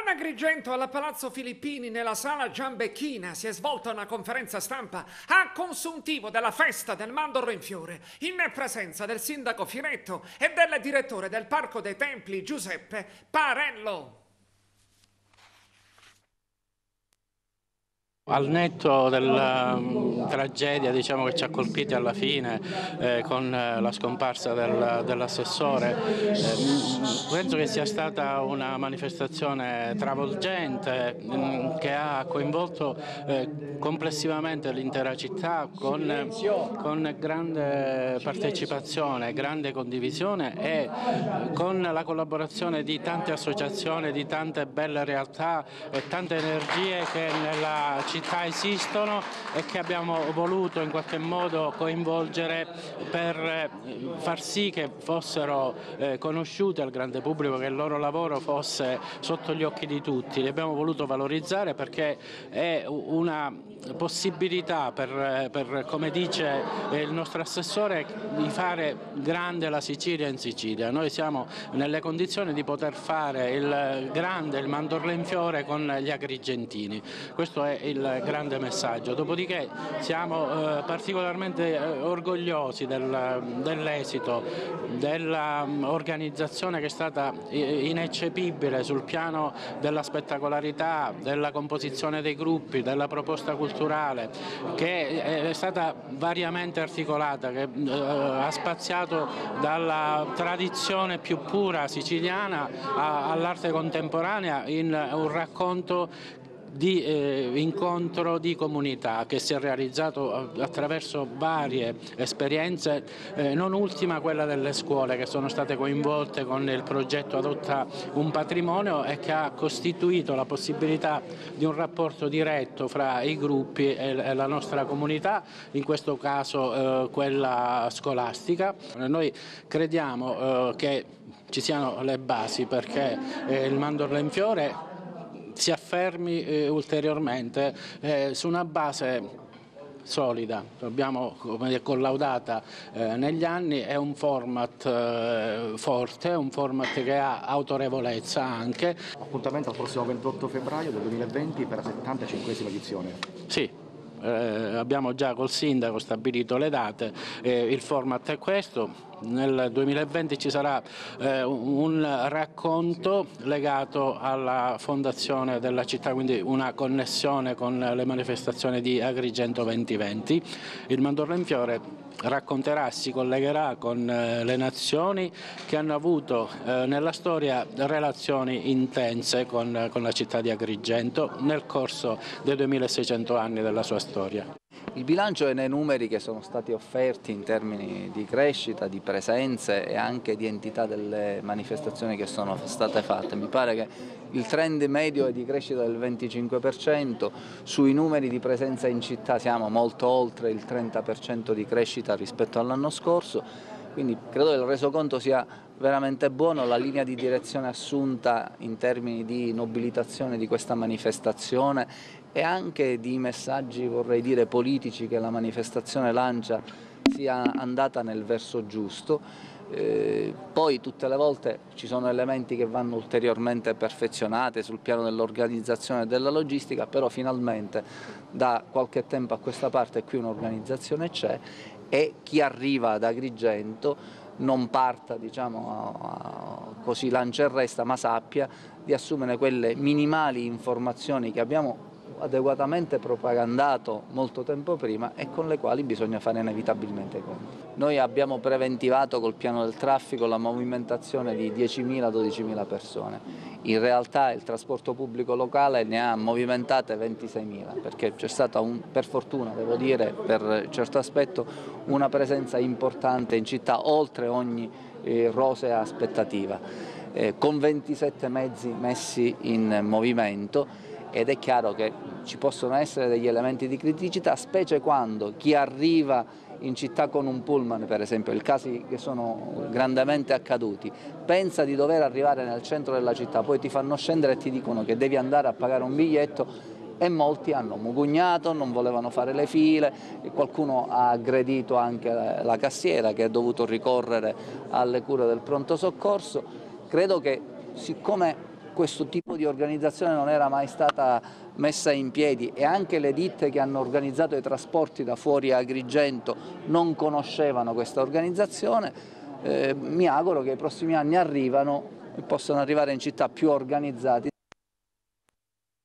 Agrigento, alla Palazzo Filippini, nella sala Giambecchina, si è svolta una conferenza stampa a consuntivo della festa del Mandorlo in Fiore, in presenza del sindaco Firetto e del direttore del Parco dei Templi Giuseppe Parello. Al netto della tragedia, diciamo, che ci ha colpiti alla fine con la scomparsa dell'assessore, penso che sia stata una manifestazione travolgente che ha coinvolto complessivamente l'intera città con grande partecipazione, grande condivisione e con la collaborazione di tante associazioni, di tante belle realtà e tante energie che nella città esistono e che abbiamo voluto in qualche modo coinvolgere per far sì che fossero conosciute al grande pubblico, che il loro lavoro fosse sotto gli occhi di tutti. Li abbiamo voluto valorizzare perché è una possibilità per, come dice il nostro assessore, di fare grande la Sicilia in Sicilia. Noi siamo nelle condizioni di poter fare il grande, il Mandorlo in Fiore con gli agrigentini. Questo è il grande messaggio. Dopodiché siamo particolarmente orgogliosi dell'esito, dell'organizzazione che è stata ineccepibile sul piano della spettacolarità, della composizione dei gruppi, della proposta culturale, che è stata variamente articolata, che ha spaziato dalla tradizione più pura siciliana all'arte contemporanea in un racconto di incontro di comunità che si è realizzato attraverso varie esperienze, non ultima quella delle scuole che sono state coinvolte con il progetto Adotta un Patrimonio e che ha costituito la possibilità di un rapporto diretto fra i gruppi e la nostra comunità, in questo caso quella scolastica. Noi crediamo che ci siano le basi perché il Mandorlo in Fiore si affermi ulteriormente su una base solida, abbiamo collaudata negli anni, è un format forte, un format che ha autorevolezza anche. Appuntamento al prossimo 28 febbraio del 2020 per la 75esima edizione. Sì. Abbiamo già col sindaco stabilito le date, il format è questo. Nel 2020 ci sarà un racconto legato alla fondazione della città, quindi una connessione con le manifestazioni di Agrigento 2020. Il Mandorlo in Fiore racconterà, si collegherà con le nazioni che hanno avuto nella storia relazioni intense con la città di Agrigento nel corso dei 2600 anni della sua storia. Il bilancio è nei numeri che sono stati offerti in termini di crescita, di presenze e anche di entità delle manifestazioni che sono state fatte. Mi pare che il trend medio è di crescita del 25%, sui numeri di presenza in città siamo molto oltre il 30% di crescita rispetto all'anno scorso, quindi credo che il resoconto sia veramente buono, la linea di direzione assunta in termini di nobilitazione di questa manifestazione e anche di messaggi, vorrei dire, politici che la manifestazione lancia sia andata nel verso giusto. Poi tutte le volte ci sono elementi che vanno ulteriormente perfezionati sul piano dell'organizzazione e della logistica, però finalmente da qualche tempo a questa parte qui un'organizzazione c'è e chi arriva ad Agrigento non parta, diciamo, così lancia e resta, ma sappia di assumere quelle minimali informazioni che abbiamo adeguatamente propagandato molto tempo prima e con le quali bisogna fare inevitabilmente i conti. Noi abbiamo preventivato col piano del traffico la movimentazione di 10.000-12.000 persone, in realtà il trasporto pubblico locale ne ha movimentate 26.000 perché c'è stata, per fortuna devo dire, per certo aspetto, una presenza importante in città oltre ogni rosea aspettativa, con 27 mezzi messi in movimento. Ed è chiaro che ci possono essere degli elementi di criticità, specie quando chi arriva in città con un pullman, per esempio, i casi che sono grandemente accaduti, pensa di dover arrivare nel centro della città, poi ti fanno scendere e ti dicono che devi andare a pagare un biglietto e molti hanno mugugnato, non volevano fare le file, e qualcuno ha aggredito anche la cassiera che ha dovuto ricorrere alle cure del pronto soccorso. Credo che siccome questo tipo di organizzazione non era mai stata messa in piedi e anche le ditte che hanno organizzato i trasporti da fuori a Agrigento non conoscevano questa organizzazione. Mi auguro che i prossimi anni possano arrivare in città più organizzati.